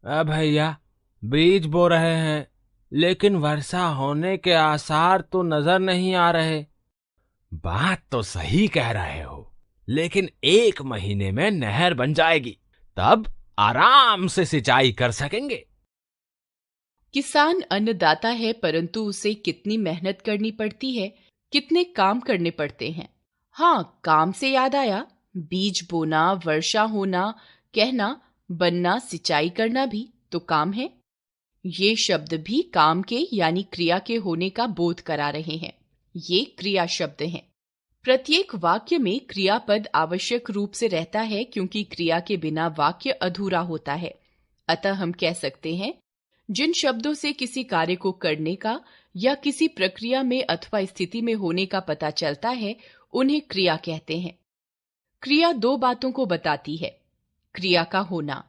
भैया, बीज बो रहे हैं, लेकिन वर्षा होने के आसार तो नजर नहीं आ रहे। बात तो सही कह रहे हो, लेकिन 1 महीने में नहर बन जाएगी। तब आराम से सिंचाई कर सकेंगे। किसान अन्नदाता है, परंतु उसे कितनी मेहनत करनी पड़ती है, कितने काम करने पड़ते हैं। हाँ, काम से याद आया, बीज बोना, वर्षा होना, कहना, बनना, सिंचाई करना भी तो काम है। ये शब्द भी काम के यानी क्रिया के होने का बोध करा रहे हैं। ये क्रिया शब्द हैं। प्रत्येक वाक्य में क्रियापद आवश्यक रूप से रहता है, क्योंकि क्रिया के बिना वाक्य अधूरा होता है। अतः हम कह सकते हैं, जिन शब्दों से किसी कार्य को करने का या किसी प्रक्रिया में अथवा स्थिति में होने का पता चलता है, उन्हें क्रिया कहते हैं। क्रिया दो बातों को बताती है। क्रिया का होना,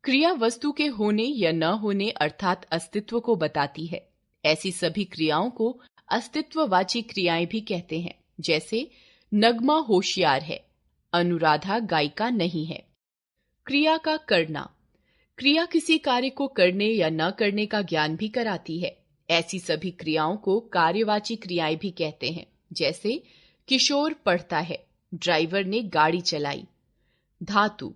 क्रिया वस्तु के होने या न होने अर्थात अस्तित्व को बताती है। ऐसी सभी क्रियाओं को अस्तित्ववाची क्रियाएं भी कहते हैं। जैसे नगमा होशियार है, अनुराधा गायिका नहीं है। क्रिया का करना, क्रिया किसी कार्य को करने या न करने का ज्ञान भी कराती है। ऐसी सभी क्रियाओं को कार्यवाची क्रियाएं भी कहते हैं। जैसे किशोर पढ़ता है, ड्राइवर ने गाड़ी चलाई। धातु,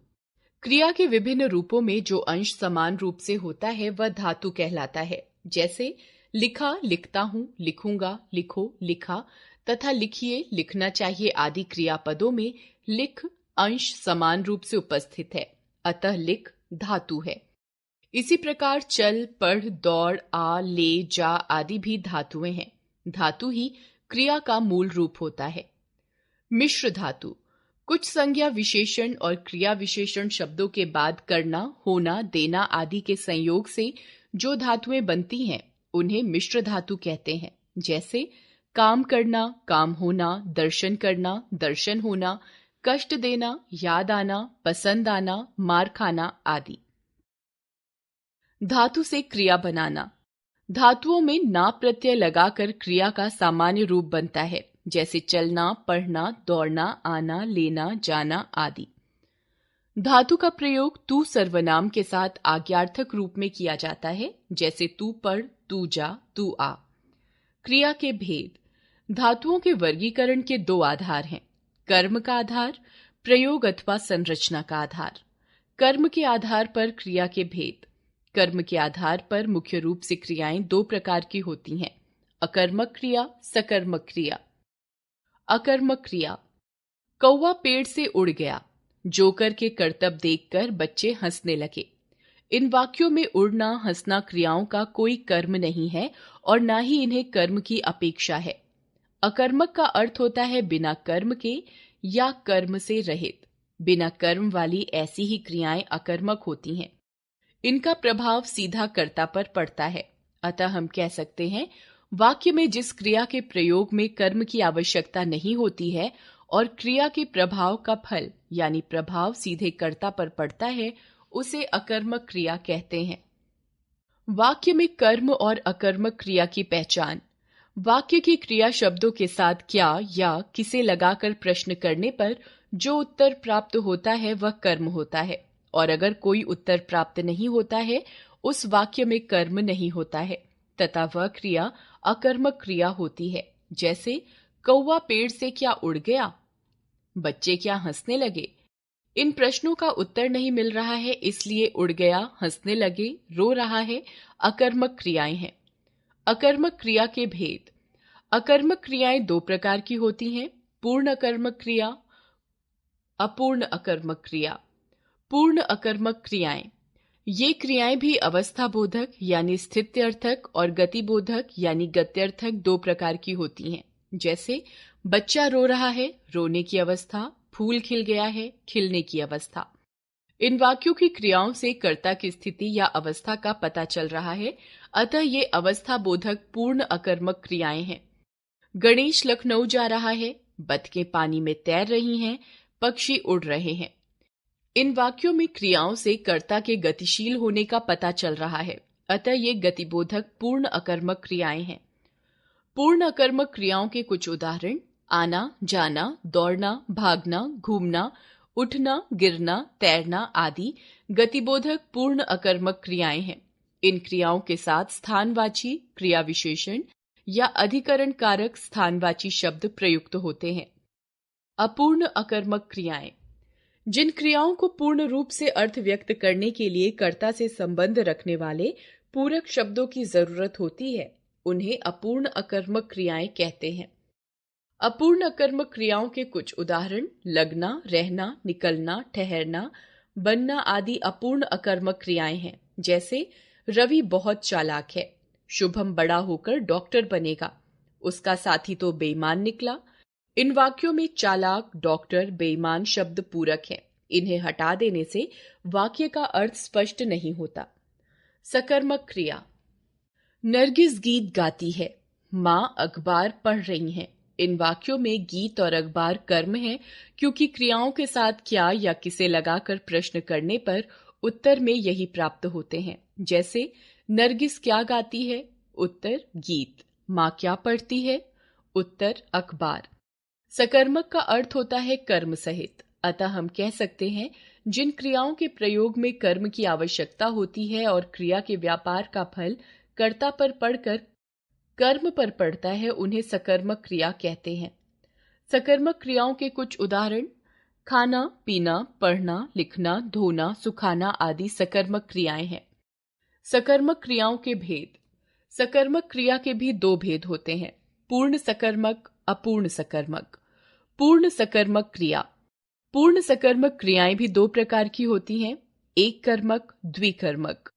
क्रिया के विभिन्न रूपों में जो अंश समान रूप से होता है वह धातु कहलाता है। जैसे लिखा, लिखता हूं, लिखूंगा, लिखो, लिखा तथा लिखिए, लिखना चाहिए आदि क्रियापदों में लिख अंश समान रूप से उपस्थित है, अतः लिख धातु है। इसी प्रकार चल, पढ़, दौड़, आ, ले, जा आदि भी धातुएं हैं। धातु ही क्रिया का मूल रूप होता है। मिश्र धातु, कुछ संज्ञा विशेषण और क्रिया विशेषण शब्दों के बाद करना, होना, देना आदि के संयोग से जो धातुएं बनती हैं, उन्हें मिश्र धातु कहते हैं। जैसे काम करना, काम होना, दर्शन करना, दर्शन होना, कष्ट देना, याद आना, पसंद आना, मार खाना आदि। धातु से क्रिया बनाना, धातुओं में ना प्रत्यय लगाकर क्रिया का सामान्य रूप बनता है। जैसे चलना, पढ़ना, दौड़ना, आना, लेना, जाना आदि। धातु का प्रयोग तू सर्वनाम के साथ आज्ञार्थक रूप में किया जाता है। जैसे तू पढ़, तू जा, तू आ। क्रिया के भेद, धातुओं के वर्गीकरण के दो आधार हैं। कर्म का आधार, प्रयोग अथवा संरचना का आधार। कर्म के आधार पर क्रिया के भेद। कर्म के आधार पर मुख्य रूप से क्रियाएं दो प्रकार की होती हैं, अकर्मक क्रिया, सकर्मक क्रिया। अकर्मक क्रिया, कौवा पेड़ से उड़ गया, जोकर के करतब देखकर बच्चे हंसने लगे। इन वाक्यों में उड़ना, हंसना क्रियाओं का कोई कर्म नहीं है और ना ही इन्हें कर्म की अपेक्षा है। अकर्मक का अर्थ होता है बिना कर्म के या कर्म से रहित। बिना कर्म वाली ऐसी ही क्रियाएं अकर्मक होती हैं। इनका प्रभाव सीधा कर्ता पर पड़ता है। अतः हम कह सकते हैं, वाक्य में जिस क्रिया के प्रयोग में कर्म की आवश्यकता नहीं होती है और क्रिया के प्रभाव का फल यानी प्रभाव सीधे कर्ता पर पड़ता है, उसे अकर्मक क्रिया कहते हैं। वाक्य में कर्म और अकर्मक क्रिया की पहचान, वाक्य की क्रिया शब्दों के साथ क्या या किसे लगाकर प्रश्न करने पर जो उत्तर प्राप्त होता है वह कर्म होता है, और अगर कोई उत्तर प्राप्त नहीं होता है उस वाक्य में कर्म नहीं होता है तथा वह क्रिया अकर्मक क्रिया होती है। जैसे कौवा पेड़ से क्या उड़ गया, बच्चे क्या हंसने लगे। इन प्रश्नों का उत्तर नहीं मिल रहा है, इसलिए उड़ गया, हंसने लगे, रो रहा है अकर्मक क्रियाएं हैं। अकर्मक क्रिया के भेद, अकर्मक क्रियाएं दो प्रकार की होती हैं, पूर्ण अकर्मक क्रिया, अपूर्ण अकर्मक क्रिया। पूर्ण अकर्मक क्रियाएं, ये क्रियाएं भी अवस्था बोधक यानी स्थित्यर्थक और गतिबोधक यानी गत्यर्थक दो प्रकार की होती हैं। जैसे बच्चा रो रहा है, रोने की अवस्था, फूल खिल गया है, खिलने की अवस्था। इन वाक्यों की क्रियाओं से कर्ता की स्थिति या अवस्था का पता चल रहा है, अतः ये अवस्था बोधक पूर्ण अकर्मक क्रियाएं हैं। गणेश लखनऊ जा रहा है, बतखें पानी में तैर रही हैं, पक्षी उड़ रहे हैं। इन वाक्यों में क्रियाओं से कर्ता के गतिशील होने का पता चल रहा है, अतः ये गतिबोधक पूर्ण अकर्मक क्रियाएं हैं। पूर्ण अकर्मक क्रियाओं के कुछ उदाहरण, आना, जाना, दौड़ना, भागना, घूमना, उठना, गिरना, तैरना आदि गतिबोधक पूर्ण अकर्मक क्रियाएं हैं। इन क्रियाओं के साथ स्थानवाची, क्रिया विशेषण या अधिकरण कारक स्थानवाची शब्द प्रयुक्त होते हैं। अपूर्ण अकर्मक क्रियाएं, जिन क्रियाओं को पूर्ण रूप से अर्थ व्यक्त करने के लिए कर्ता से संबंध रखने वाले पूरक शब्दों की जरूरत होती है, उन्हें अपूर्ण अकर्मक क्रियाएं कहते हैं। अपूर्ण अकर्मक क्रियाओं के कुछ उदाहरण लगना, रहना, निकलना, ठहरना, बनना आदि अपूर्ण अकर्मक क्रियाएं हैं। जैसे रवि बहुत चालाक है, शुभम बड़ा होकर डॉक्टर बनेगा, उसका साथी तो बेईमान निकला। इन वाक्यों में चालाक, डॉक्टर, बेईमान शब्द पूरक हैं। इन्हें हटा देने से वाक्य का अर्थ स्पष्ट नहीं होता। सकर्मक क्रिया, नरगिस गीत गाती है, मां अखबार पढ़ रही हैं। इन वाक्यों में गीत और अखबार कर्म है, क्योंकि क्रियाओं के साथ क्या या किसे लगाकर प्रश्न करने पर उत्तर में यही प्राप्त होते हैं। जैसे नरगिस क्या गाती है, उत्तर गीत। मां क्या पढ़ती है, उत्तर अखबार। सकर्मक का अर्थ होता है कर्म सहित, अतः हम कह सकते हैं जिन क्रियाओं के प्रयोग में कर्म की आवश्यकता होती है और क्रिया के व्यापार का फल कर्ता पर पड़कर कर्म पर पड़ता है, उन्हें सकर्मक क्रिया कहते हैं। सकर्मक क्रियाओं के कुछ उदाहरण खाना, पीना, पढ़ना, लिखना, धोना, सुखाना आदि सकर्मक क्रियाएं हैं। सकर्मक क्रियाओं के भेद, सकर्मक क्रिया के भी दो भेद होते हैं, पूर्ण सकर्मक, अपूर्ण सकर्मक। पूर्ण सकर्मक क्रिया, पूर्ण सकर्मक क्रियाएं भी दो प्रकार की होती हैं, एक कर्मक, द्विकर्मक।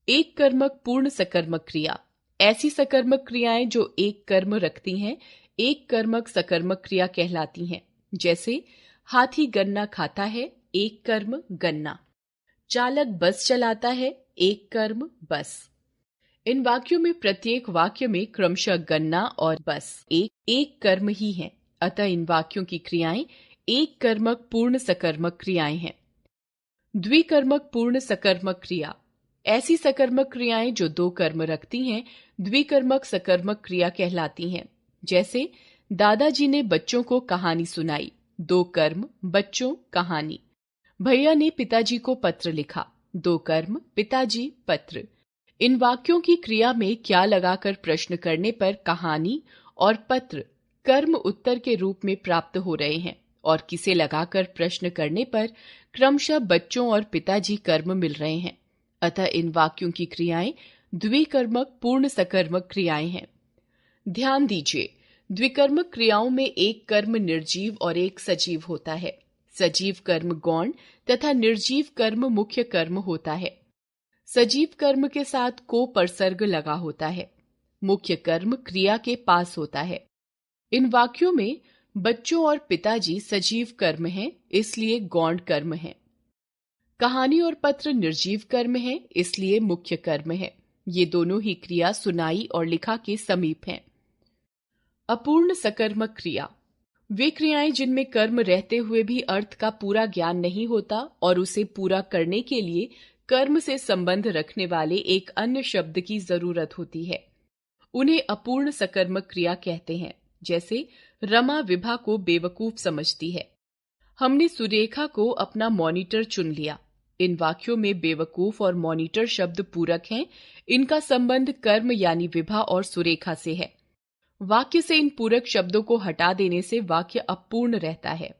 एक कर्मक पूर्ण सकर्मक क्रिया, ऐसी सकर्मक क्रियाएं जो एक कर्म रखती हैं, एक कर्मक सकर्मक क्रिया कहलाती हैं। जैसे हाथी गन्ना खाता है, एक कर्म गन्ना। चालक बस चलाता है, एक कर्म बस। इन वाक्यों में प्रत्येक वाक्य में क्रमशः गन्ना और बस एक कर्म ही है, अतः इन वाक्यों की क्रियाएं एक कर्मक पूर्ण सकर्मक क्रियाएं हैं। द्विकर्मक पूर्ण सकर्मक क्रिया, ऐसी सकर्मक क्रियाएं जो दो कर्म रखती हैं, द्विकर्मक सकर्मक क्रिया कहलाती हैं। जैसे दादाजी ने बच्चों को कहानी सुनाई, दो कर्म बच्चों, कहानी। भैया ने पिताजी को पत्र लिखा, दो कर्म पिताजी, पत्र। इन वाक्यों की क्रिया में क्या लगाकर प्रश्न करने पर कहानी और पत्र कर्म उत्तर के रूप में प्राप्त हो रहे हैं, और किसे लगाकर प्रश्न करने पर क्रमशः बच्चों और पिताजी कर्म मिल रहे हैं, अतः इन वाक्यों की क्रियाएं द्विकर्मक पूर्ण सकर्मक क्रियाएं हैं। ध्यान दीजिए, द्विकर्मक क्रियाओं में एक कर्म निर्जीव और एक सजीव होता है। सजीव कर्म गौण तथा निर्जीव कर्म मुख्य कर्म होता है। सजीव कर्म के साथ को परसर्ग लगा होता है। मुख्य कर्म क्रिया के पास होता है। इन वाक्यों में बच्चों और पिताजी सजीव कर्म हैं, इसलिए गौण कर्म है। कहानी और पत्र निर्जीव कर्म है, इसलिए मुख्य कर्म है। ये दोनों ही क्रिया सुनाई और लिखा के समीप हैं। अपूर्ण सकर्मक क्रिया, वे क्रियाएं जिनमें कर्म रहते हुए भी अर्थ का पूरा ज्ञान नहीं होता और उसे पूरा करने के लिए कर्म से संबंध रखने वाले एक अन्य शब्द की जरूरत होती है, उन्हें अपूर्ण सकर्मक क्रिया कहते हैं। जैसे रमा विभा को बेवकूफ समझती है, हमने सुरेखा को अपना मॉनिटर चुन लिया। इन वाक्यों में बेवकूफ और मॉनिटर शब्द पूरक हैं। इनका संबंध कर्म यानी विभा और सुरेखा से है। वाक्य से इन पूरक शब्दों को हटा देने से वाक्य अपूर्ण रहता है।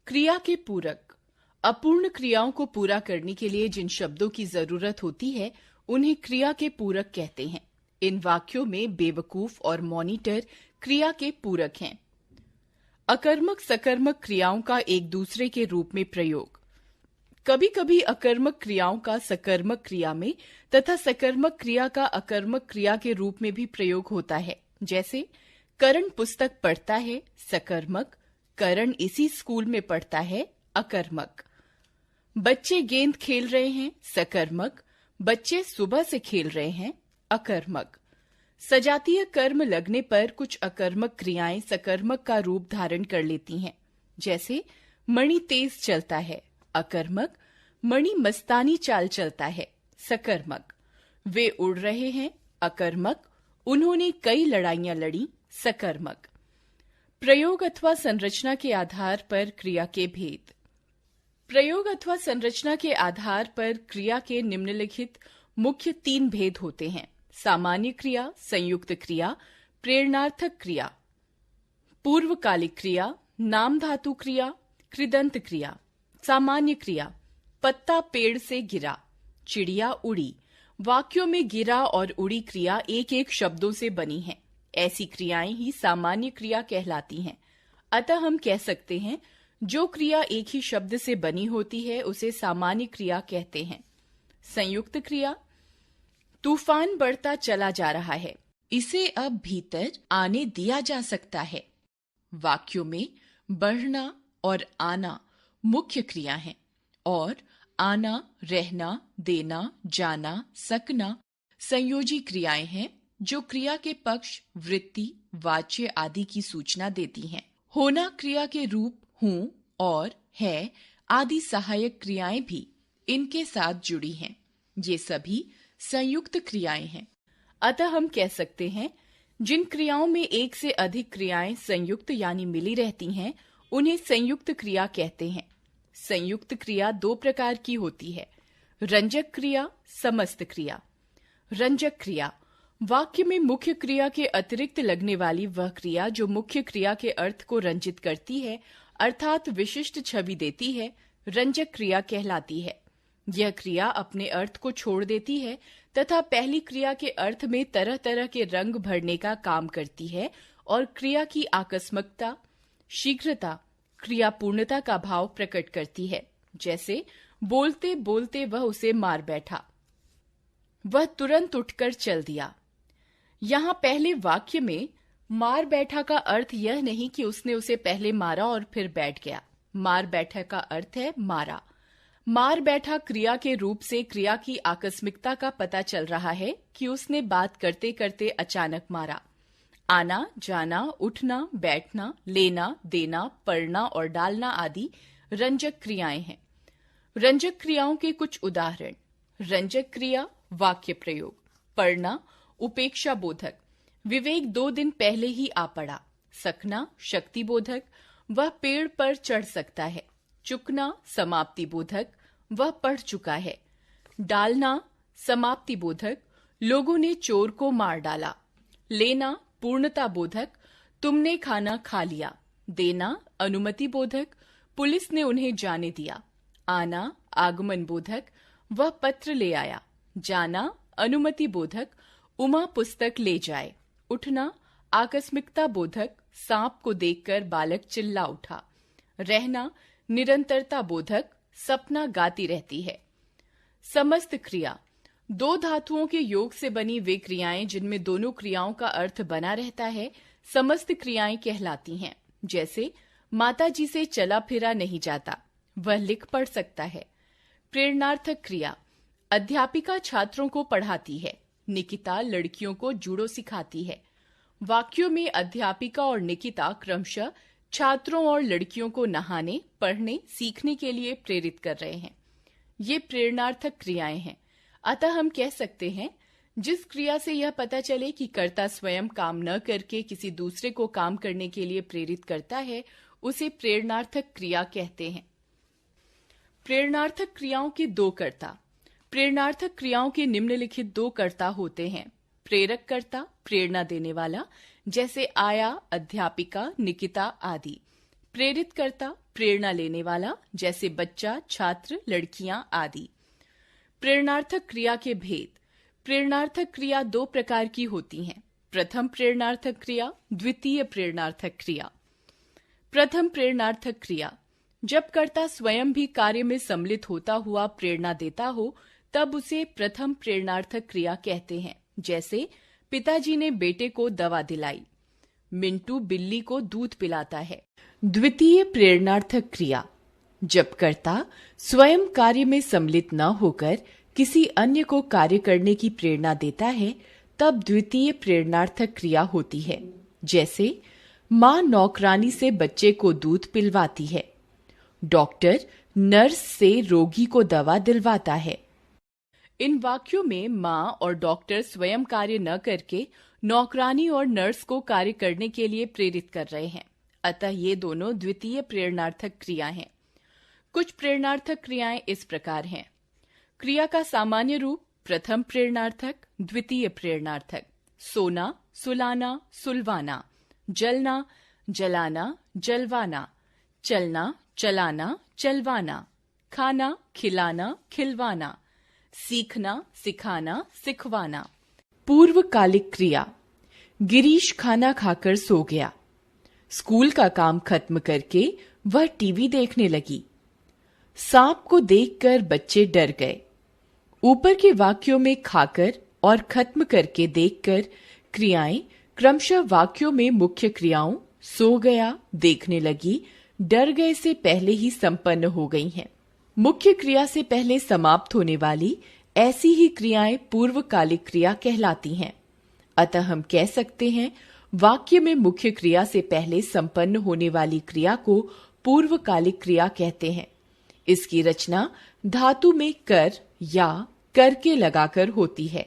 क्रिया के पूरक, अपूर्ण क्रियाओं को पूरा करने के लिए जिन शब्दों की जरूरत होती है, उन्हें क्रिया के पूरक कहते हैं। इन वाक्यों में बेवकूफ और मॉनिटर क्रिया के पूरक हैं। अकर्मक सकर्मक क्रियाओं का एक दूसरे के रूप में प्रयोग, कभी कभी अकर्मक क्रियाओं का सकर्मक क्रिया में तथा सकर्मक क्रिया का अकर्मक क्रिया के रूप में भी प्रयोग होता है। जैसे करण पुस्तक पढ़ता है, सकर्मक। करण इसी स्कूल में पढ़ता है, अकर्मक। बच्चे गेंद खेल रहे हैं, सकर्मक। बच्चे सुबह से खेल रहे हैं, अकर्मक। सजातीय कर्म लगने पर कुछ अकर्मक क्रियाएं सकर्मक का रूप धारण कर लेती हैं। जैसे मणि तेज चलता है, अकर्मक। मणि मस्तानी चाल चलता है, सकर्मक। वे उड़ रहे हैं, अकर्मक। उन्होंने कई लड़ाइयां लड़ी, सकर्मक। प्रयोग अथवा संरचना के आधार पर क्रिया के भेद, प्रयोग अथवा संरचना के आधार पर क्रिया के निम्नलिखित मुख्य 3 भेद होते हैं: सामान्य क्रिया, संयुक्त क्रिया, प्रेरणार्थक क्रिया। पूर्वकालिक क्रिया, नाम धातु क्रिया, कृदंत क्रिया। सामान्य क्रिया: पत्ता पेड़ से गिरा, चिड़िया उड़ी। वाक्यों में गिरा और उड़ी क्रिया एक एक शब्दों से बनी है। ऐसी क्रियाएं ही सामान्य क्रिया कहलाती हैं। अतः हम कह सकते हैं जो क्रिया एक ही शब्द से बनी होती है उसे सामान्य क्रिया कहते हैं। संयुक्त क्रिया: तूफान बढ़ता चला जा रहा है, इसे अब भीतर आने दिया जा सकता है। वाक्यों में बढ़ना और आना मुख्य क्रिया हैं और आना, रहना, देना, जाना, सकना संयोजी क्रियाएं हैं जो क्रिया के पक्ष, वृत्ति, वाच्य आदि की सूचना देती हैं। होना क्रिया के रूप हूं और है आदि सहायक क्रियाएं भी इनके साथ जुड़ी हैं। ये सभी संयुक्त क्रियाएं हैं। अतः हम कह सकते हैं जिन क्रियाओं में एक से अधिक क्रियाएं संयुक्त यानी मिली रहती हैं उन्हें संयुक्त क्रिया कहते हैं। संयुक्त क्रिया 2 प्रकार की होती है: रंजक क्रिया, समस्त क्रिया। रंजक क्रिया: वाक्य में मुख्य क्रिया के अतिरिक्त लगने वाली वह क्रिया जो मुख्य क्रिया के अर्थ को रंजित करती है अर्थात विशिष्ट छवि देती है, रंजक क्रिया कहलाती है। यह क्रिया अपने अर्थ को छोड़ देती है तथा पहली क्रिया के अर्थ में तरह तरह के रंग भरने का काम करती है और क्रिया की आकस्मिकता, शीघ्रता, क्रिया पूर्णता का भाव प्रकट करती है। जैसे बोलते बोलते वह उसे मार बैठा, वह तुरंत उठकर चल दिया। यहाँ पहले वाक्य में मार बैठा का अर्थ यह नहीं कि उसने उसे पहले मारा और फिर बैठ गया। मार बैठा का अर्थ है मारा। मार बैठा क्रिया के रूप से क्रिया की आकस्मिकता का पता चल रहा है कि उसने बात करते करते अचानक मारा। आना, जाना, उठना, बैठना, लेना, देना, पढ़ना और डालना आदि रंजक क्रियाएं हैं। रंजक क्रियाओं के कुछ उदाहरण: रंजक क्रिया, वाक्य प्रयोग। पढ़ना, उपेक्षा बोधक, विवेक 2 दिन पहले ही आ पड़ा। सकना, शक्ति बोधक, वह पेड़ पर चढ़ सकता है। चुकना, समाप्ति बोधक, वह पढ़ चुका है। डालना, समाप्ति बोधक, लोगों ने चोर को मार डाला। लेना, पूर्णता बोधक, तुमने खाना खा लिया। देना, अनुमति बोधक, पुलिस ने उन्हें जाने दिया। आना, आगमन बोधक, वह पत्र ले आया। जाना, अनुमति बोधक, उमा पुस्तक ले जाए। उठना, आकस्मिकता बोधक, सांप को देखकर बालक चिल्ला उठा। रहना, निरंतरता बोधक, सपना गाती रहती है। समस्त क्रिया: 2 धातुओं के योग से बनी वे क्रियाएं जिनमें दोनों क्रियाओं का अर्थ बना रहता है समस्त क्रियाएं कहलाती हैं। जैसे माता जी से चला फिरा नहीं जाता, वह लिख पढ़ सकता है। प्रेरणार्थक क्रिया: अध्यापिका छात्रों को पढ़ाती है। निकिता लड़कियों को जूडो सिखाती है। वाक्यों में अध्यापिका और निकिता क्रमशः छात्रों और लड़कियों को नहाने, पढ़ने, सीखने के लिए प्रेरित कर रहे हैं। ये प्रेरणार्थक क्रियाएं हैं। अतः हम कह सकते हैं जिस क्रिया से यह पता चले कि कर्ता स्वयं काम न करके किसी दूसरे को काम करने के लिए प्रेरित करता है उसे प्रेरणार्थक क्रिया कहते हैं। प्रेरणार्थक क्रियाओं के 2 कर्ता: प्रेरणार्थक क्रियाओं के निम्नलिखित 2 कर्ता होते हैं: प्रेरक कर्ता, प्रेरणा देने वाला, जैसे आया, अध्यापिका, निकिता आदि। प्रेरित कर्ता, प्रेरणा लेने वाला, जैसे बच्चा, छात्र, लड़कियां आदि। प्रेरणार्थक क्रिया के भेद: प्रेरणार्थक क्रिया 2 प्रकार की होती हैं: प्रथम प्रेरणार्थक क्रिया, द्वितीय प्रेरणार्थक क्रिया। प्रथम प्रेरणार्थक क्रिया: जब कर्ता स्वयं भी कार्य में सम्मिलित होता हुआ प्रेरणा देता हो तब उसे प्रथम प्रेरणार्थक क्रिया कहते हैं। जैसे पिताजी ने बेटे को दवा दिलाई। मिंटू बिल्ली को दूध पिलाता है। द्वितीय प्रेरणार्थक क्रिया: जब कर्ता स्वयं कार्य में सम्मिलित न होकर किसी अन्य को कार्य करने की प्रेरणा देता है तब द्वितीय प्रेरणार्थक क्रिया होती है। जैसे माँ नौकरानी से बच्चे को दूध पिलवाती है। डॉक्टर नर्स से रोगी को दवा दिलवाता है। इन वाक्यों में माँ और डॉक्टर स्वयं कार्य न करके नौकरानी और नर्स को कार्य करने के लिए प्रेरित कर रहे हैं। अतः ये दोनों द्वितीय प्रेरणार्थक क्रिया हैं। कुछ प्रेरणार्थक क्रियाएं इस प्रकार हैं। क्रिया का सामान्य रूप प्रथम प्रेरणार्थक, द्वितीय प्रेरणार्थक। सोना, सुलाना, सुलवाना। जलना, जलाना, जलवाना। चलना, चलाना, चलवाना। खाना, खिलाना, खिलवाना। सीखना, सिखाना, सिखवाना। पूर्वकालिक क्रिया। गिरीश खाना खाकर सो गया। स्कूल का काम खत्म करके वह टीवी देखने लगी। सांप को देखकर बच्चे डर गए। ऊपर के वाक्यों में खाकर और खत्म करके देखकर क्रियाएं क्रमशः वाक्यों में मुख्य क्रियाओं सो गया, देखने लगी, डर गए से पहले ही संपन्न हो गई हैं। मुख्य क्रिया से पहले समाप्त होने वाली ऐसी ही क्रियाएं पूर्वकालिक क्रिया कहलाती हैं। अतः हम कह सकते हैं वाक्य में मुख्य क्रिया से पहले संपन्न होने वाली क्रिया को पूर्वकालिक क्रिया कहते हैं। इसकी रचना धातु में कर या करके लगाकर होती है।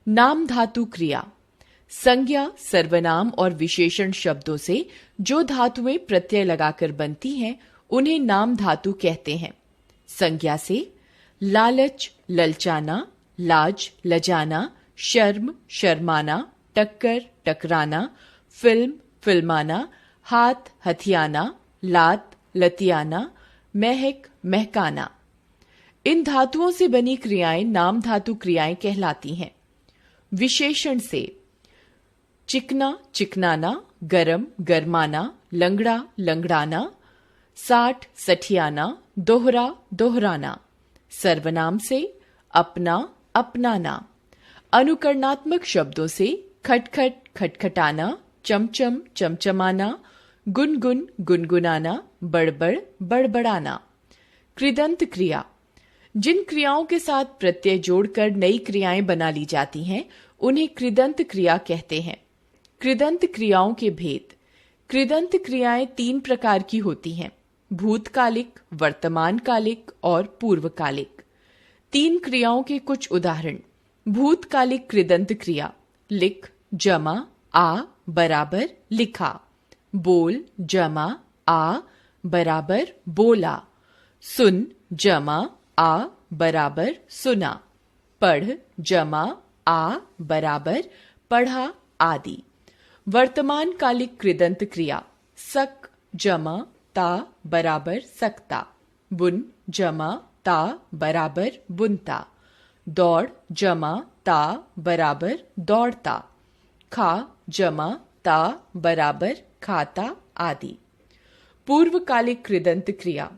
नाम धातु क्रिया। संज्ञा, सर्वनाम और विशेषण शब्दों से जो धातुएं प्रत्यय लगाकर बनती हैं उन्हें नाम धातु कहते हैं। संज्ञा से लालच, ललचाना, लाज, लजाना, शर्म, शर्माना, टक्कर, टकराना, फिल्म, फिल्माना, हाथ, हथियाना, लात, लतियाना, महक, महकाना। इन धातुओं से बनी क्रियाएं नाम धातु क्रियाएं कहलाती हैं। विशेषण से चिकना, चिकनाना, गरम, गरमाना, लंगड़ा, लंगड़ाना, साठ, सठियाना, दोहरा, दोहराना। सर्वनाम से अपना, अपनाना। अनुकरणात्मक शब्दों से खटखट, खटखटाना, चमचम, चमचमाना, गुनगुन, गुनगुनाना, बड़बड़, बड़बड़ाना। कृदंत क्रिया। जिन क्रियाओं के साथ प्रत्यय जोड़कर नई क्रियाएं बना ली जाती हैं उन्हें कृदंत क्रिया कहते हैं। कृदंत क्रियाओं के भेद। कृदंत क्रियाएं 3 प्रकार की होती हैं: भूतकालिक, वर्तमानकालिक और पूर्वकालिक। 3 क्रियाओं के कुछ उदाहरण। भूतकालिक कृदंत क्रिया। लिख, जमा, आ बराबर लिखा। बोल, जमा, आ बराबर बोला। सुन, जमा, आ बराबर सुना। पढ़, जमा, आ बराबर पढ़ा आदि। वर्तमानकालिक कृदंत क्रिया। सक, जमा, ता बराबर सकता। बुन, जमा, ता बराबर बुनता। दौड़, जमा, ता बराबर दौड़ता। खा, जमा, ता बराबर खाता आदि। पूर्वकालिक कृदंत क्रिया।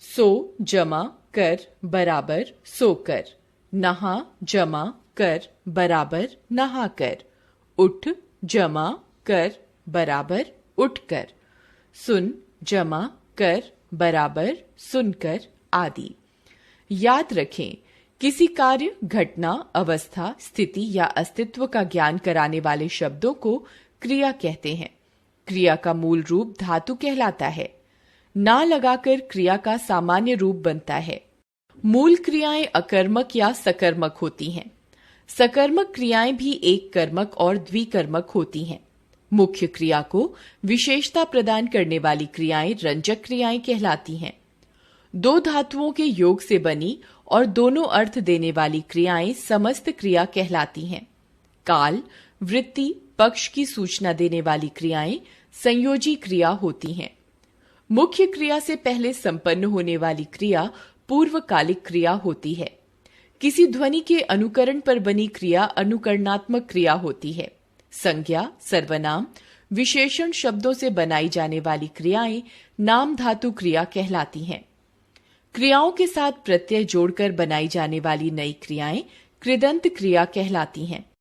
सो, जमा, कर बराबर सोकर। नहा, जमा, कर बराबर नहाकर। उठ, जमा, कर बराबर उठकर। सुन, जमा, कर बराबर सुनकर आदि। याद रखें, किसी कार्य, घटना, अवस्था, स्थिति या अस्तित्व का ज्ञान कराने वाले शब्दों को क्रिया कहते हैं। क्रिया का मूल रूप धातु कहलाता है। ना लगाकर क्रिया का सामान्य रूप बनता है। मूल क्रियाएं अकर्मक या सकर्मक होती हैं। सकर्मक क्रियाएं भी एक कर्मक और द्विकर्मक होती हैं। मुख्य क्रिया को विशेषता प्रदान करने वाली क्रियाएं रंजक क्रियाएं कहलाती हैं। 2 धातुओं के योग से बनी और दोनों अर्थ देने वाली क्रियाएं समस्त क्रिया कहलाती हैं। काल, वृत्ति, पक्ष की सूचना देने वाली क्रियाएं संयोजी क्रिया होती हैं। मुख्य क्रिया से पहले संपन्न होने वाली क्रिया पूर्वकालिक क्रिया होती है। किसी ध्वनि के अनुकरण पर बनी क्रिया अनुकरणात्मक क्रिया होती है। संज्ञा, सर्वनाम, विशेषण शब्दों से बनाई जाने वाली क्रियाएं नाम धातु क्रिया कहलाती हैं। क्रियाओं के साथ प्रत्यय जोड़कर बनाई जाने वाली नई क्रियाएं कृदंत क्रिया कहलाती हैं।